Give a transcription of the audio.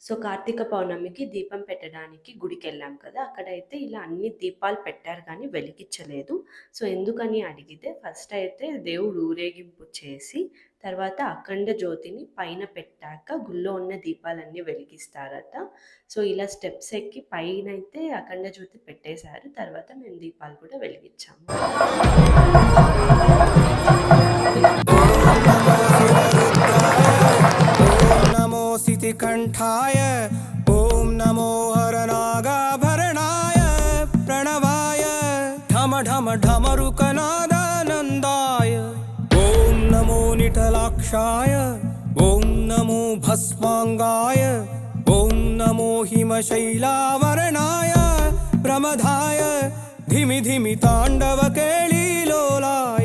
So, Karthika పౌర్ణమికి దీపం పెట్టడానికి గుడికెళ్ళాం కదా! అక్కడైతే ఇలా అన్ని దీపాలు పెట్టారు గానీ వెలిగిచ్చలేదు. సో, ఎందుకని అడిగితే ఫస్ట్ అయితే దేవుడు ఊరేగింపు చేసి, తర్వాత అఖండ జ్యోతిని పైన పెట్టాక గుళ్ళో ఉన్న దీపాలన్నీ వెలిగిస్తారట. సో, ఇలా స్టెప్స్ ఎక్కి పైనైతే అఖండ జ్యోతి పెట్టేశారు. తర్వాత మేము దీపాలు కూడా వెలిగిచ్చాము. कंठाय ओम नमो हरनागाभरणाय प्रणवाय ढम ढम ढमरुकनादानन्दाय ओम नमो निटलाक्षाय ओम नमो भस्मांगाय ओम नमो हिमशैलावरणाय प्रमदाय धिमि धिमि ताण्डव केळीलोलाय